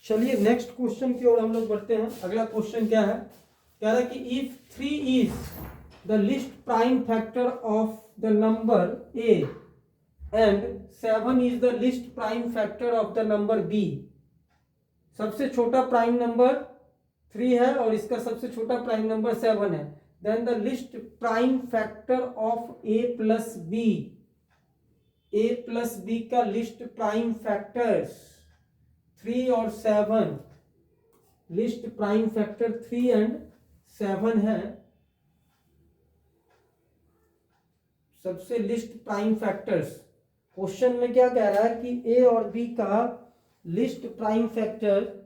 चलिए next question की ओर हम लोग बढ़ते हैं। अगला क्वेश्चन क्या है, कह रहा है कि if 3 is the list prime factor of the number a and 7 is the list prime factor of the number b। सबसे छोटा प्राइम नंबर 3 है और इसका सबसे छोटा प्राइम नंबर 7 है। Then the list prime factor of a plus b का list prime factors 3 और 7, लिस्ट प्राइम फैक्टर 3 एंड 7 है। सबसे लिस्ट प्राइम फैक्टर्स, क्वेश्चन में क्या कह रहा है कि ए और बी का लिस्ट प्राइम फैक्टर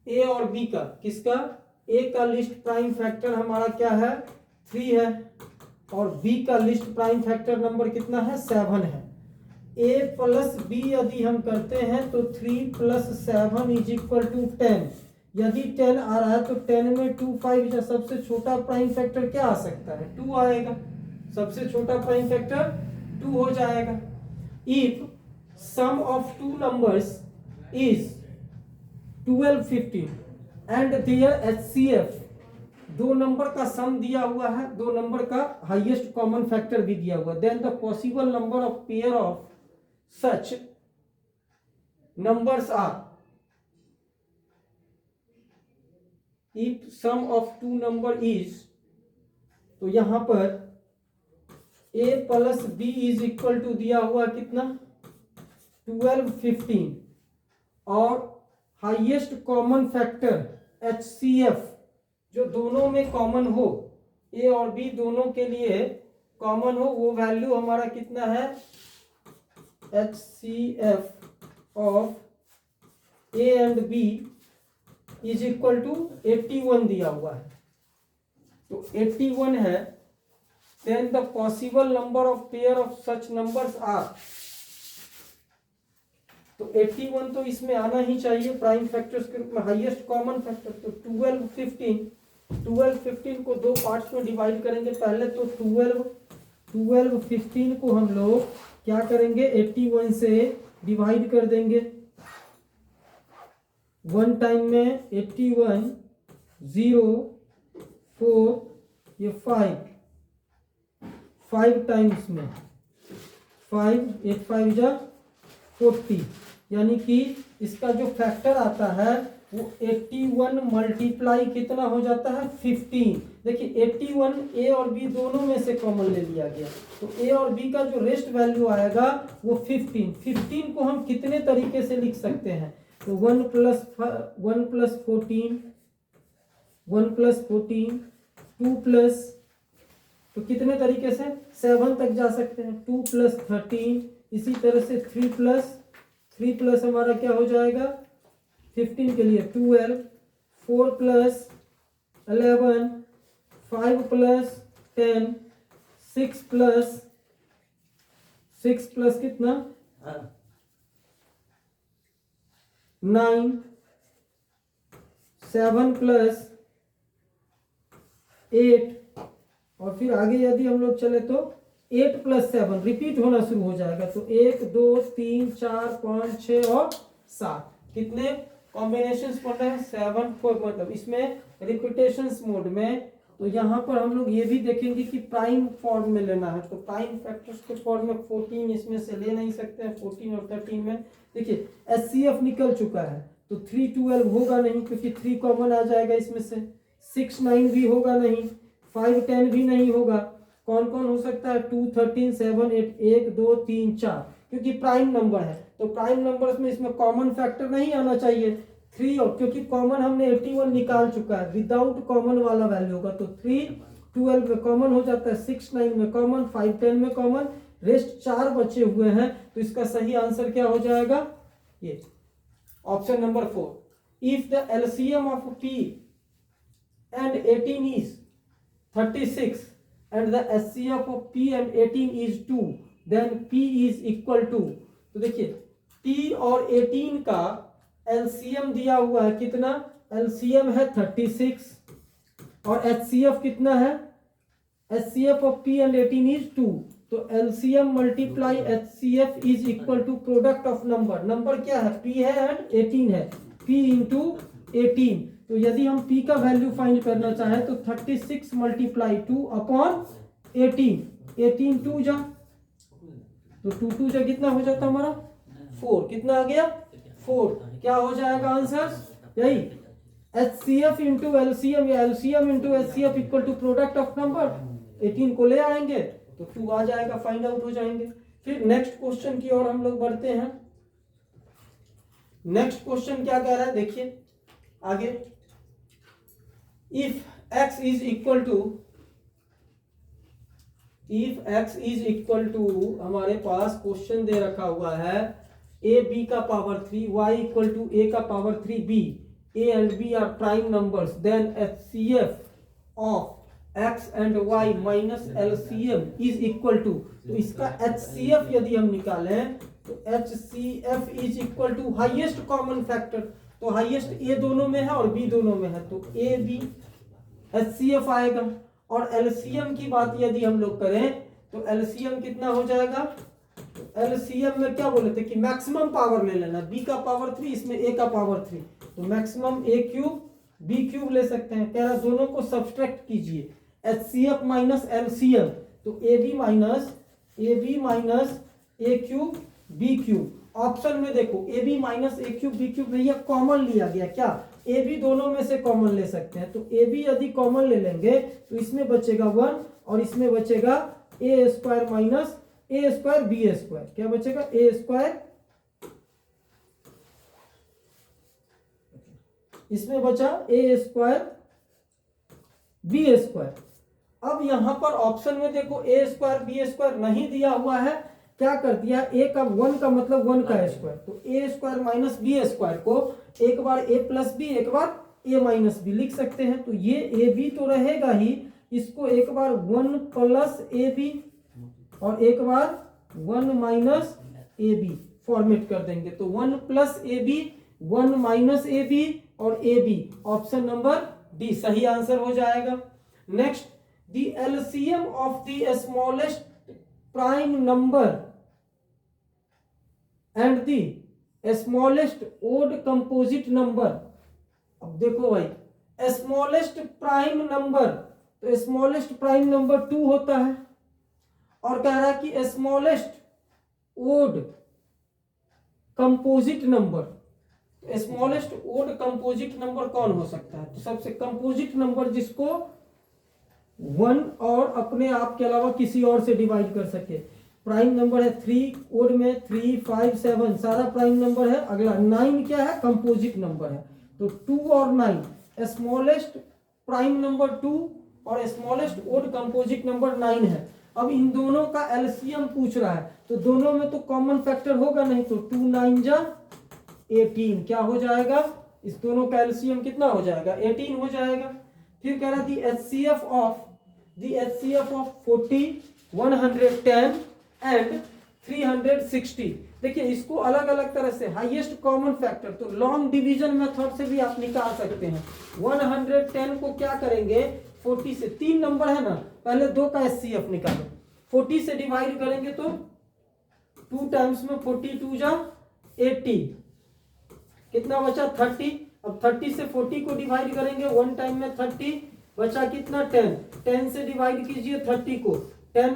ए और बी का, किसका, ए का लिस्ट प्राइम फैक्टर हमारा क्या है 3 है और बी का लिस्ट प्राइम फैक्टर नंबर कितना है 7 है। ए प्लस बी यदि हम करते हैं तो 3 प्लस 7 इज इक्वल टू 10। यदि 10 आ रहा है तो 10 में 2 5 या सबसे छोटा प्राइम फैक्टर क्या आ सकता है 2 आएगा, सबसे छोटा प्राइम फैक्टर 2 हो जाएगा। If sum of two numbers is 12 15 and their HCF, दो नंबर का सम दिया हुआ है, दो नंबर का हाईएस्ट कॉमन फैक्टर भी दिया हुआ है, then the possible number of pair of such numbers are, if sum of two number is, तो यहां पर a plus b is equal to दिया हुआ कितना 12 15 और हाईएस्ट कॉमन फैक्टर HCF जो दोनों में कॉमन हो, ए और बी दोनों के लिए कॉमन हो, वो वैल्यू हमारा कितना है HCF of a and b is equal to 81 दिया हुआ है। तो 81 है। Then the possible number of pair of such numbers are, तो 81 तो इसमें आना ही चाहिए प्राइम फैक्टर्स के रूप में, हाईएस्ट कॉमन फैक्टर। तो 12 15 को दो पार्ट्स में डिवाइड करेंगे। पहले तो 12 15 को हम लोग क्या करेंगे 81 से डिवाइड कर देंगे। वन टाइम में 81 0 4 ये 5 टाइम्स में 5 8 5 जा 40, यानी कि इसका जो फैक्टर आता है वो 81 मल्टीप्लाई कितना हो जाता है 15। देखिए 81 ए और बी दोनों में से कॉमन ले लिया गया, तो ए और बी का जो रेस्ट वैल्यू आएगा वो 15 को हम कितने तरीके से लिख सकते हैं, तो 1 प्लस 14 2 प्लस, तो कितने तरीके से 7 तक जा सकते हैं, 2 प्लस 13, इसी तरह से 3 प्लस हमारा क्या हो जाएगा 15 के लिए 12, 4 प्लस 11, 5 प्लस 10, 6 प्लस कितना 9, 7 प्लस 8, और फिर आगे यदि हम लोग चले तो 8 प्लस 7 रिपीट होना शुरू हो जाएगा। तो 1 2 3 4 5 6 और 7, कितने कॉम्बिनेशंस पढ़ रहे हैं 7 को, मतलब इसमें रिपीटेशंस मोड में। तो यहाँ पर हम लोग ये भी देखेंगे कि प्राइम फॉर्म में लेना है, तो प्राइम फैक्टर्स के फॉर्म में 14 इसमें से ले नहीं सकते हैं। 14 और 13 में देखिए HCF निकल चुका है, तो 3 12 होगा नहीं क्योंकि 3 कॉमन आ जाएगा इसमें से, 6 9 भी होगा नहीं, 5 10 भी नहीं होगा। कौन कौन हो सकता है 2 13 7 8 1 2 3 4, क्योंकि प्राइम नंबर है। तो प्राइम नंबर्स में इसमें कॉमन फैक्टर नहीं आना चाहिए 3, और क्योंकि कॉमन हमने 81 निकाल चुका है, विदाउट कॉमन वाला वैल्यू होगा। तो 3 12 में कॉमन हो जाता है, 6 9 में कॉमन, 5 10 में कॉमन, रेस्ट 4 बचे हुए हैं। तो इसका सही आंसर क्या हो जाएगा, ये option number 4। If the LCM of P and 18 is 36 and the HCF of P and 18 is 2, then P is equal to, तो देखिए P और 18 का LCM दिया हुआ है कितना, LCM है 36 और HCF कितना है, HCF of P and 18 is 2, तो LCM multiply HCF is equal to product of number, number क्या है P है एंड 18 है, P इंटू 18, तो यदि हम P का वैल्यू फाइंड करना चाहें तो 36 मल्टीप्लाई 2 अपॉन 18, 18 2 जा, तो 2 2 जा कितना हो जाता हमारा 4, कितना आ गया 4, क्या हो जाएगा आंसर यही HCF इंटू LCM या LCM into HCF equal to product of number, 18 को ले आएंगे तो 2 आ जाएगा, फाइंड आउट हो जाएंगे। फिर नेक्स्ट क्वेश्चन की ओर हम लोग बढ़ते हैं। नेक्स्ट क्वेश्चन क्या कह रहा है देखिए आगे, if x is equal to, if x is equal to, हमारे पास क्वेश्चन दे रखा हुआ है a b का power 3, y equal to a का power 3 b, a and b are prime numbers, then HCF of x and y minus LCM is equal to, तो इसका HCF यदि हम निकालें तो HCF is equal to highest common factor, तो highest a दोनों में है और b दोनों में है, तो a b HCF आएगा। और LCM की बात यदि हम लोग करें तो LCM कितना हो जाएगा, LCM में क्या बोले थे कि मैक्सिमम पावर ले लेना, b का पावर 3 इसमें a का पावर 3, तो maximum a cube b cube ले सकते हैं। कह रहा दोनों को सब्सट्रैक्ट कीजिए, HCF माइनस LCM, तो ab minus a cube b cube, option में देखो ab minus a cube b cube नहीं है, कॉमन लिया गया, क्या ab दोनों में से कॉमन ले सकते हैं, तो ab यदि कॉमन ले लेंगे तो इसमें बचेगा 1 और इसमें बचेगा a square minus a square b square, क्या बचेगा a स्क्वायर, इसमें बचा a स्क्वायर b स्क्वायर। अब यहां पर ऑप्शन में देखो a स्क्वायर b स्क्वायर नहीं दिया हुआ है, क्या कर दिया a का 1 का मतलब 1 का स्क्वायर, तो a square minus b square को एक बार a प्लस b एक बार a माइनस b लिख सकते हैं, तो ये a b तो रहेगा ही, इसको एक बार 1 प्लस a b और एक बार 1 माइनस ए बी फॉर्मेट कर देंगे, तो 1 plus A B 1 minus A B और A B, option number D सही आंसर हो जाएगा। Next, the LCM of the smallest prime number and the smallest odd composite number. अब देखो भाई स्मॉलेस्ट प्राइम नंबर, तो स्मॉलेस्ट प्राइम नंबर 2 होता है और कह रहा है कि smallest odd composite number, smallest odd composite number कौन हो सकता है, तो सबसे कंपोजिट नंबर जिसको 1 और अपने आप के अलावा किसी और से डिवाइड कर सके। प्राइम नंबर है 3, ओड में 3 5 7 सारा प्राइम नंबर है। अगला 9 क्या है, कंपोजिट नंबर है, तो 2 और 9 स्मॉलेस्ट प्राइम नंबर 2 और स्मॉलेस्ट ओड कंपोजिट नंबर 9 है। अब इन दोनों का एलसीएम पूछ रहा है, तो दोनों में तो कॉमन फैक्टर होगा नहीं, तो 2 9 जा 18 क्या हो जाएगा, इस दोनों का एलसीएम कितना हो जाएगा 18 हो जाएगा। फिर कह रहा है एचसीएफ ऑफ 40 110 एंड 360। देखिए इसको अलग अलग तरह से हाईएस्ट कॉमन फैक्टर, तो लॉन्ग डिवीजन मेथड से भी आप निकाल सकते हैं। 110 को क्या करेंगे 40 से, 3 नंबर है ना, पहले 2 का एचसीएफ निकालो, 40 से डिवाइड करेंगे तो 2 टाइम्स में 42 जा 80, कितना बचा 30। अब 30 से 40 को डिवाइड करेंगे 1 टाइम में 30, बचा कितना 10, 10 से डिवाइड कीजिए 30 को, 10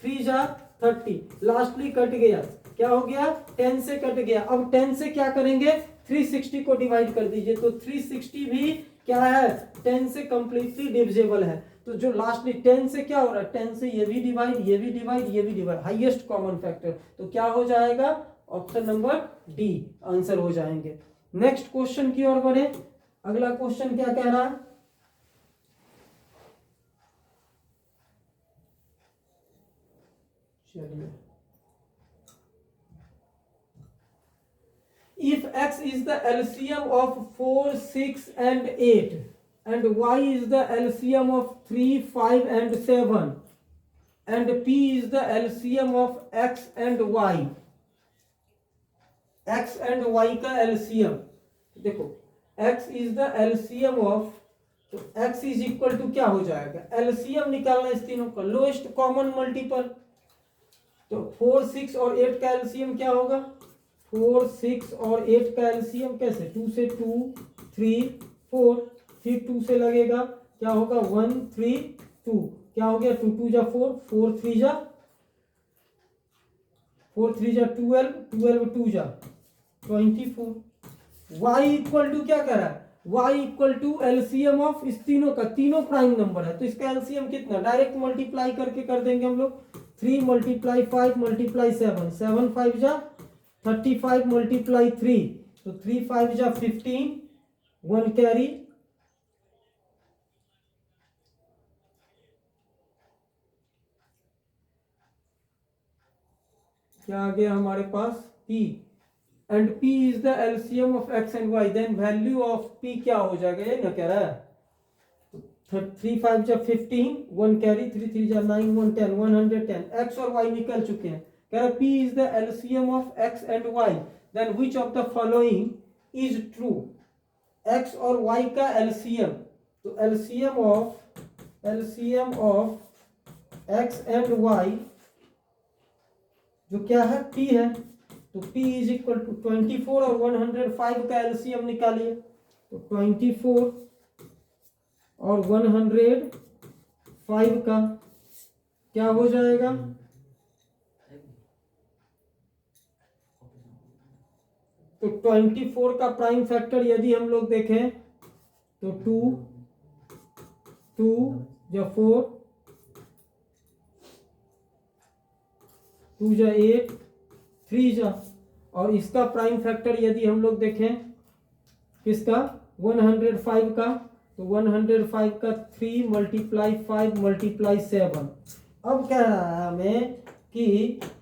3 जा 30, लास्टली कट गया, क्या हो गया 10 से कट गया। अब 10 से क्या करेंगे 360 को डिवाइड कर दीजिए, तो 360 भी क्या है 10 से कंप्लीटली डिविजिबल है। तो जो लास्टली 10 से क्या हो रहा है, 10 से ये भी डिवाइड, ये भी डिवाइड, ये भी डिवाइड, हाईएस्ट कॉमन फैक्टर, तो क्या हो जाएगा ऑप्शन नंबर डी आंसर हो जाएंगे। नेक्स्ट क्वेश्चन की ओर बढ़े। अगला क्वेश्चन क्या कह रहा है, चलिए, if x is the LCM of 4 6 and 8 and y is the LCM of 3 5 and 7 and p is the LCM of x and y, x and y का LCM देखो, x is the LCM of तो x is equal to क्या हो जाएगा, LCM निकालना इस तीनों का, लोएस्ट कॉमन मल्टीपल। तो 4, 6 और 8 का एलसीएम क्या होगा, 4, 6 और 8 का एलसीएम कैसे, 2 से 2, 3, 4, फिर 2 से लगेगा क्या होगा, 1, 3, 2, क्या हो गया, 2 2 जा 4, 4 3 जा 12, 12 2 जा 24। y इक्वल टू क्या कह रहा है, y equal to LCM of इस तीनों का, तीनों प्राइम नंबर है तो इसका एलसीएम कितना, डायरेक्ट मल्टीप्लाई करके कर देंगे हम लोग, 3 मल्टीप्लाई 5 मल्टीप्लाई 7, 7 5 जा 35 मल्टीप्लाई 3, तो 3 5 जा 15, 1 कैरी, क्या आ गया हमारे पास p, and p is the LCM of x and y, then value of p क्या हो जाएगा, ये ना कह रहा है, 3 5 जा 15, 1 कैरी, 3 3 जा 9, 1 10, 110, x और y निकल चुके हैं, कह रहा p is the LCM of x and y, then which of the following is true, x और y का एलसीएम, तो LCM of x and y जो क्या है p है, तो p इज इक्वल टू 24 और 105 का एलसीएम निकालिए, तो 24 और 105 का क्या हो जाएगा, तो 24 का प्राइम फैक्टर यदि हम लोग देखें तो 2 2 या 4, 2 जा 8, 3 जा, और इसका प्राइम फैक्टर यदि हम लोग देखें किसका, 105 का, तो 105 का 3 मल्टीप्लाई 5 मल्टीप्लाई 7। अब कह रहा है हमें कि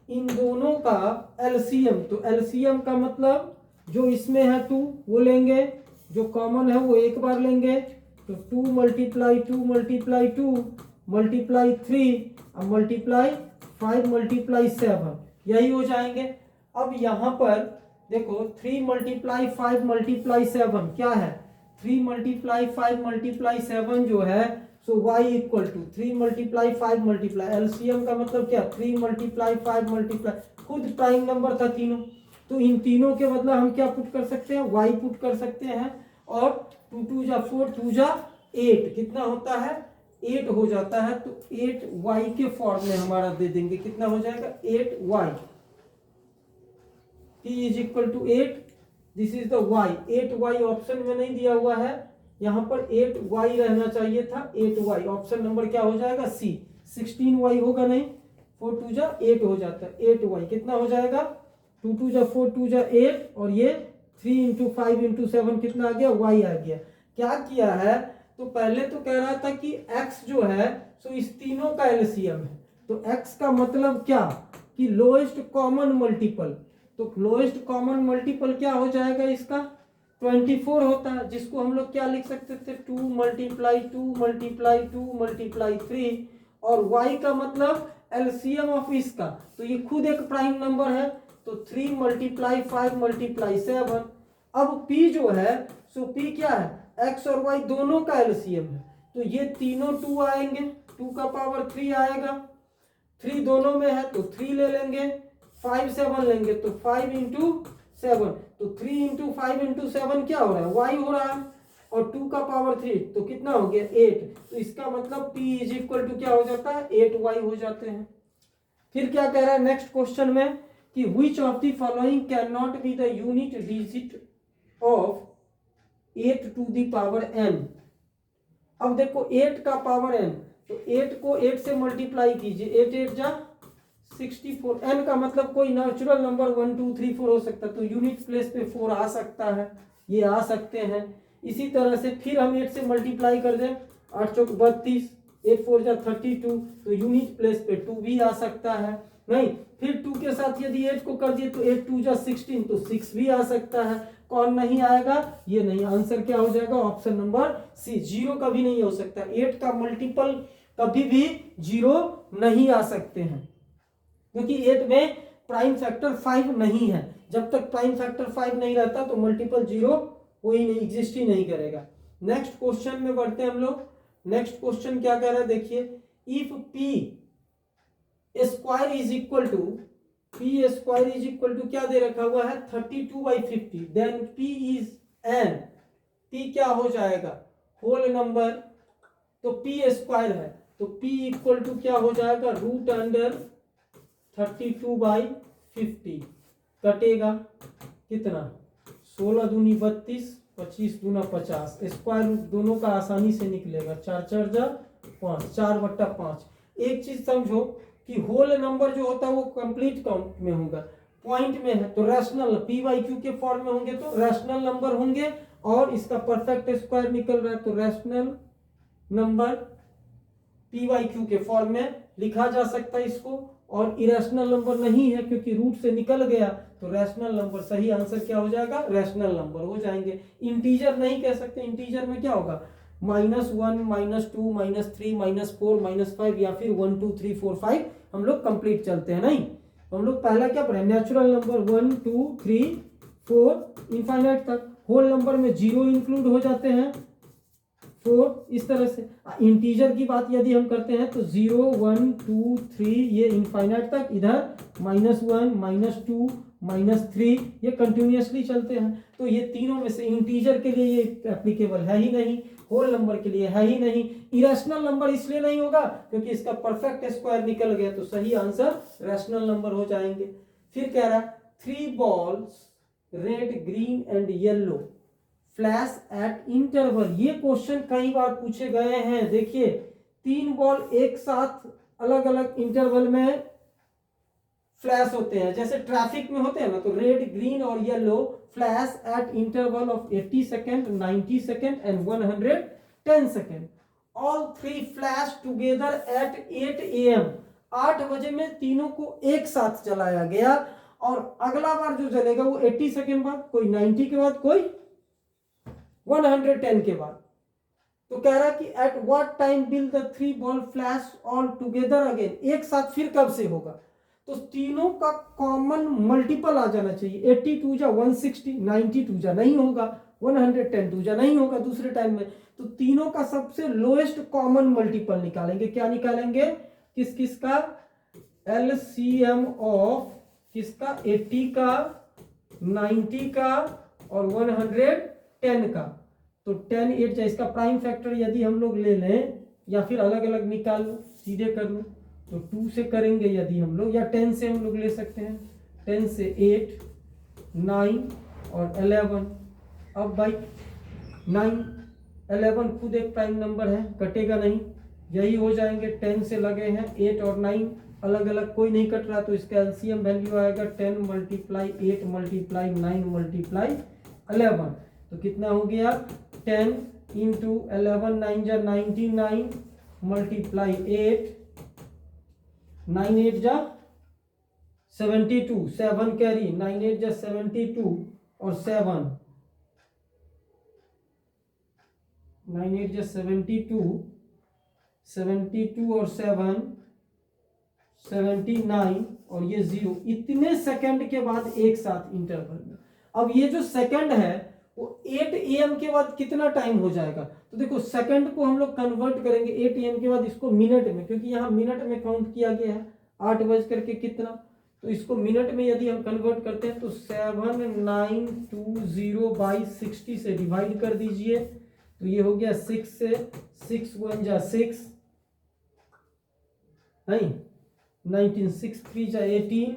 इन दोनों का एलसीएम, तो एलसीएम का मतलब जो इसमें है 2 वो लेंगे, जो कॉमन है वो एक बार लेंगे, तो 2 मल्टीप्लाई 2 मल्टीप्लाई 2 मल्टीप्लाई 3 और मल्टीप्लाई 5 मल्टीप्लाई 7, यही हो जाएंगे। अब यहाँ पर देखो 3 मल्टीप्लाई 5 मल्टीप्लाई 7 क्या है, 3 मल्टीप्लाई 5 मल्टीप्लाई 7 जो है so y equal to 3 multiply 5 multiply, LCM का मतलब क्या, 3 मल्टीप्लाई 5 मल्टीप्लाई, खुद प्राइम नंबर था तीनों, तो इन तीनों के बदला हम क्या पुट कर सकते हैं, y पुट कर सकते हैं, और 2 2 जा 4, 2 जा 8, कितना होता है 8 हो जाता है, तो 8y के फॉर्म में हमारा दे देंगे, कितना हो जाएगा 8y, t is equal to 8, this is the y, 8y option में नहीं दिया हुआ है, यहाँ पर 8y रहना चाहिए था, 8y ऑप्शन नंबर क्या हो जाएगा सी, 16y होगा नहीं, 4 2 जा 8 हो जाता है, 8y कितना हो जाएगा, 2 2 जा 4, 2 जा 8, और ये 3 इंटू 5 इंटू 7 कितना आ गया, y आ गया। क्या किया है, तो पहले तो कह रहा था कि x जो है सो इस तीनों का एलसीएम है, तो x का मतलब क्या कि लोएस्ट कॉमन मल्टीपल, तो लोएस्ट कॉमन मल्टीपल क्या हो जाएगा इसका 24 होता है, जिसको हम लोग क्या लिख सकते थे 2 मल्टीप्लाई 2 मल्टीप्लाई 2 मल्टीप्लाई 3, और y का मतलब एलसीएम ऑफ इसका, तो ये खुद एक प्राइम नंबर है, तो 3 मल्टीप्लाई 5 मल्टीप्लाई 7। अब p जो है सो p क्या है, x और y दोनों का एलसीएम है, तो ये तीनों 2 आएंगे, 2 का पावर 3 आएगा, 3 दोनों में है तो 3 ले लेंगे, 5 7 लेंगे तो 5 इंटू 7, तो 3 इंटू 5 इंटू 7 क्या हो रहा है, y हो रहा है, और 2 का पावर 3 तो कितना हो गया 8, तो इसका मतलब p इज इक्वल टू क्या हो जाता है 8y हो जाते हैं। फिर क्या कह रहा है नेक्स्ट क्वेश्चन में कि which of the following cannot be the unit digit of 8 to the power n। अब देखो 8 का पावर n, तो 8 को 8 से मल्टीप्लाई कीजिए, 8 8 जा 64, n का मतलब कोई नेचुरल नंबर 1 2 3 4 हो सकता है, तो यूनिट प्लेस पे 4 आ सकता है, ये आ सकते हैं। इसी तरह से फिर हम 8 से मल्टीप्लाई कर दें, 8 चौक 32, 8 4 जा 32, तो यूनिट प्लेस पे 2 भी आ सकता है, नहीं फिर 2 के साथ यदि 8 को कर दिए तो 8 2 जा 16, तो 6 भी आ सकता है, कौन नहीं आएगा, ये नहीं, आंसर क्या हो जाएगा ऑप्शन नंबर सी, 0 कभी नहीं हो सकता, 8 का मल्टीपल कभी भी 0 नहीं आ सकते हैं, क्योंकि 8 में प्राइम फैक्टर 5 नहीं है, जब तक प्राइम फैक्टर 5 नहीं रहता तो मल्टीपल 0 कोई नहीं, एग्जिस्ट ही नहीं करेगा। नेक्स्ट क्वेश्चन में बढ़ते हैं हम लोग। नेक्स्ट क्वेश्चन क्या कह रहा है देखिए, if p square is equal to, p square is equal to क्या दे रखा हुआ है 32/50, then p is n, p क्या हो जाएगा होल नंबर, तो पी स्क्वायर है तो पी इक्वल टू क्या हो जाएगा रूट अंडर 32/50, कटेगा कितना 16 दूनी 32, 25 दूना 50, स्क्वायर रूट दोनों का आसानी से निकलेगा, 4 4 जा 5, 4/5। एक चीज समझो कि होल नंबर जो होता है वो कंप्लीट काउंट में होगा, पॉइंट में है तो रैशनल पी बाई क्यू के फॉर्म में होंगे तो रैशनल नंबर होंगे, और इसका परफेक्ट स्क्वायर निकल रहा है तो rational number P by Q के फॉर्म में लिखा जा सकता है इसको, और इरेशनल नंबर नहीं है क्योंकि रूट से निकल गया तो रैशनल नंबर, सही आंसर क्या हो जाएगा रैशनल नंबर हो जाएंगे। इंटीजर नहीं कह सकते, इंटीजर में क्या होगा -1 -2 -3 -4 -5 या फिर 1 2 3 4 5 हम लोग कंप्लीट चलते हैं। नहीं तो हम लोग पहला क्या पढ़े नेचुरल नंबर 1 2 3 4 इनफाइनाइट तक, होल नंबर में 0 इंक्लूड हो जाते हैं 4, इस तरह से। इंटीजर की बात यदि हम करते हैं तो 0 1 2 3 ये इनफाइनाइट तक, इधर -1 -2 -3 ये कंटिन्यूअसली चलते हैं, तो ये तीनों में से इंटीजर के लिए ये एप्लीकेबल है ही नहीं, होल नंबर के लिए है ही नहीं, इरेशनल नंबर इसलिए नहीं होगा क्योंकि इसका परफेक्ट स्क्वायर निकल गया, तो सही आंसर रैशनल नंबर हो जाएंगे। फिर कह रहा है 3 balls red green and yellow flash eight interval, ये क्वेश्चन कई बार पूछे गए हैं। देखिए 3 बॉल एक साथ अलग अलग इंटरवल में फ्लैश होते हैं, जैसे ट्रैफिक में होते हैं ना, तो रेड ग्रीन और yellow flash eight interval of 80 second 90 second and 110 second, all 3 flash together at 8 AM, 8 बजे में तीनों को एक साथ चलाया गया, और अगला बार जो चलेगा वो 80 सेकेंड बाद, कोई 90 के बाद, कोई 110 के बाद। तो कह रहा है कि at what time will the 3 ball flash all together again, एक साथ फिर कब से होगा, तो तीनों का कॉमन मल्टीपल आ जाना चाहिए, 82 जा 160, 92 जा नहीं होगा, 110 जा नहीं होगा दूसरे टाइम में, तो तीनों का सबसे लोएस्ट कॉमन मल्टीपल निकालेंगे। क्या निकालेंगे, किस किस का LCM ऑफ किसका 80 का 90 का और 110 का, तो 10 8 जा, इसका प्राइम फैक्टर यदि हम लोग ले लें या फिर अलग अलग निकाल लो सीधे कर लो, तो 2 से करेंगे यदि हम लोग, या 10 से हम लोग ले सकते हैं, 10 से 8 9 और 11, अब भाई 9 11 खुद एक प्राइम नंबर है, कटेगा नहीं, यही हो जाएंगे, 10 से लगे हैं 8 और 9 अलग अलग कोई नहीं कट रहा, तो इसका एलसीएम वैल्यू आएगा 10 × 8 × 9 × 11, तो कितना हो गया 10 × 11 9 जा 99 मल्टीप्लाई 8 9 8 जा 72 7 कैरी 9 8 जा 72 और 7 9 8 जा 72 और 7 79 और ये 0, इतने सेकंड के बाद एक साथ इंटरवल में। अब ये जो सेकंड है वो 8 AM के बाद कितना टाइम हो जाएगा, तो देखो सेकंड को हम लोग कन्वर्ट करेंगे 8 AM के बाद इसको मिनट में, क्योंकि यहाँ मिनट में काउंट किया गया है 8 बज करके कितना, तो इसको मिनट में यदि हम कन्वर्ट करते हैं तो 7920/60 से डिवाइड कर दीजिए, तो ये हो गया 6 से 6 1 जा 6 नहीं 19 6 3 जा 18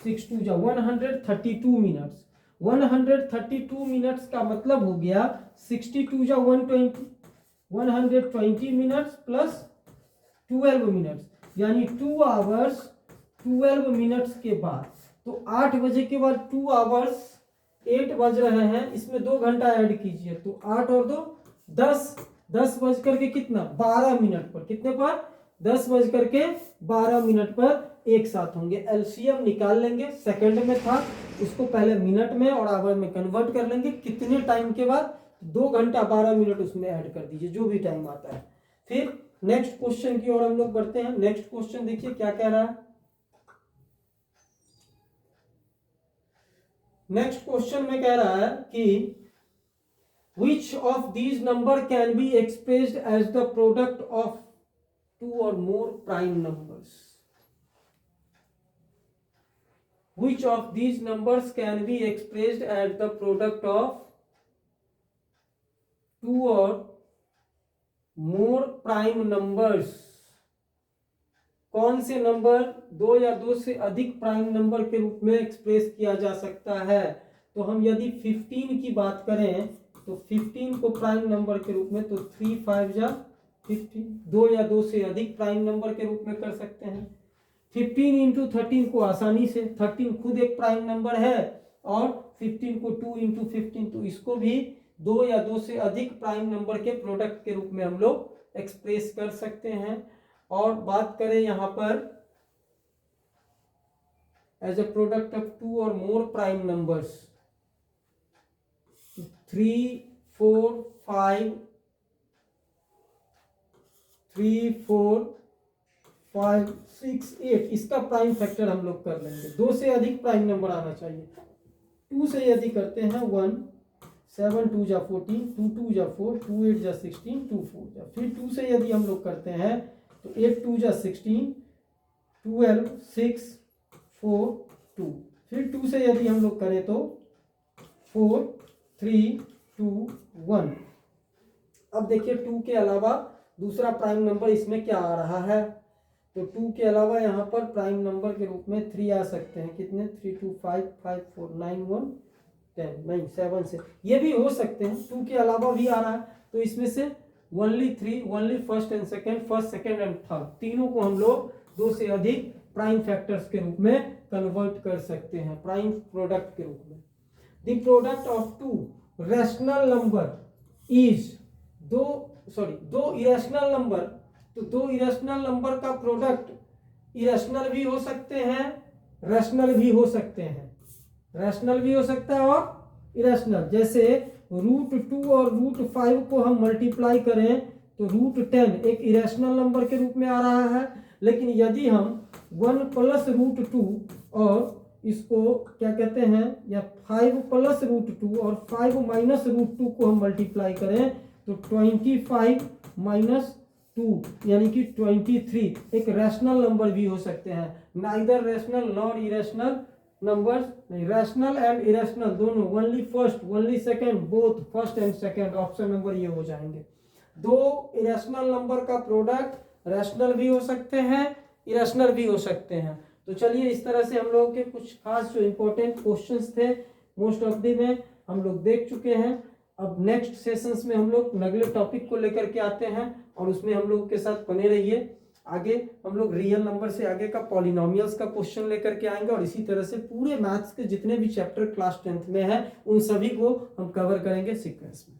6 2 जा 132 मिनट्स, 132 मिनट्स का मतलब हो गया 62 जा 120 मिनट्स प्लस 12 मिनट्स, यानी 2 आवर्स 12 मिनट्स के बाद, तो 8 बजे के बाद 2 आवर्स 8 बज रहे हैं, इसमें 2 घंटा ऐड कीजिए, तो 8 और 2 10 बज करके कितना 12 मिनट पर, कितने पर 10 बज करके 12 मिनट पर एक साथ होंगे। एलसीएम निकाल लेंगे, सेकंड में था उसको पहले मिनट में और आवर में कन्वर्ट कर लेंगे, कितने टाइम के बाद 2 घंटा 12 मिनट उसमें ऐड कर दीजिए जो भी टाइम आता है। फिर नेक्स्ट क्वेश्चन की ओर हम लोग बढ़ते हैं। नेक्स्ट क्वेश्चन देखिए क्या कह रहा है। नेक्स्ट क्वेश्चन में कह रहा है कि Which of these number can be expressed as the product of two or more prime numbers? Which of these numbers can be expressed as the product of two or more prime numbers? कौन से number दो या दो से अधिक prime number के रूप में एक्सप्रेस किया जा सकता है? तो हम यदि 15 की बात करें तो 15 को प्राइम नंबर के रूप में, तो 3 5 जा 15, दो या दो से अधिक प्राइम नंबर के रूप में कर सकते हैं। 15 इंटू 13 को आसानी से, 13 खुद एक प्राइम नंबर है, और 15 को 2 इंटू 15, तो इसको भी दो या दो से अधिक प्राइम नंबर के प्रोडक्ट के रूप में हम लोग एक्सप्रेस कर सकते हैं। और बात करें यहाँ पर as a product of two और मोर प्राइम नंबर्स, 3 4 5 3 4 5 6 8, इसका प्राइम फैक्टर हम लोग कर लेंगे। दो से अधिक प्राइम नंबर आना चाहिए। 2 से यदि करते हैं 1, 7 2 जा 14, 2 2 जा 4, 2 8 जा 16, 2 4 जा, फिर 2 से यदि हम लोग करते हैं तो 8 2 जा 16, 12 6 4 2, फिर 2 से यदि हम लोग करें तो 4 3 2 1। अब देखिए 2 के अलावा दूसरा प्राइम नंबर इसमें क्या आ रहा है? तो 2 के अलावा यहाँ पर प्राइम नंबर के रूप में 3 आ सकते हैं। कितने? 3 2 5 5 4 9 1 10, नहीं 7 से ये भी हो सकते हैं। 2 के अलावा भी आ रहा है, तो इसमें से only 3, only first and second, first second and third, तीनों को हम लोग दो से अधिक प्राइम फैक्टर्स के रूप में कन्वर्ट कर सकते हैं, प्राइम प्रोडक्ट के रूप में। The product of to rational number is दो इरेशनल नंबर, तो दो इरेशनल नंबर का प्रोडक्ट इरेशनल भी हो सकते हैं, रैशनल भी हो सकते हैं। रैशनल भी हो सकता है और इरेशनल। जैसे √2 और √5 को हम मल्टीप्लाई करें तो √10 एक इरेशनल नंबर के रूप में आ रहा है, लेकिन यदि हम 1 प्लस √2 और इसको क्या कहते हैं, या 5 प्लस √2 और 5 माइनस √2 को हम मल्टीप्लाई करें तो 25 माइनस 2 यानी कि 23 एक रैशनल नंबर भी हो सकते हैं। Neither rational nor irrational numbers, नहीं, रैशनल एंड इरेशनल दोनों, only first only second, both first and second, option number ये हो जाएंगे। दो इरेशनल नंबर का प्रोडक्ट रैशनल भी हो सकते हैं, इरेशनल भी हो सकते हैं। तो चलिए इस तरह से हम लोगों के कुछ खास जो इंपॉर्टेंट क्वेश्चंस थे मोस्ट ऑफ द में हम लोग देख चुके हैं। अब नेक्स्ट सेशंस में हम लोग अगले टॉपिक को लेकर के आते हैं और उसमें हम लोग के साथ बने रहिए। आगे हम लोग रियल नंबर से आगे का पॉलिनोमियल्स का क्वेश्चन लेकर के आएंगे और इसी तरह से पूरे मैथ्स के जितने भी चैप्टर क्लास 10th में है उन सभी को हम कवर करेंगे सीक्वेंस में।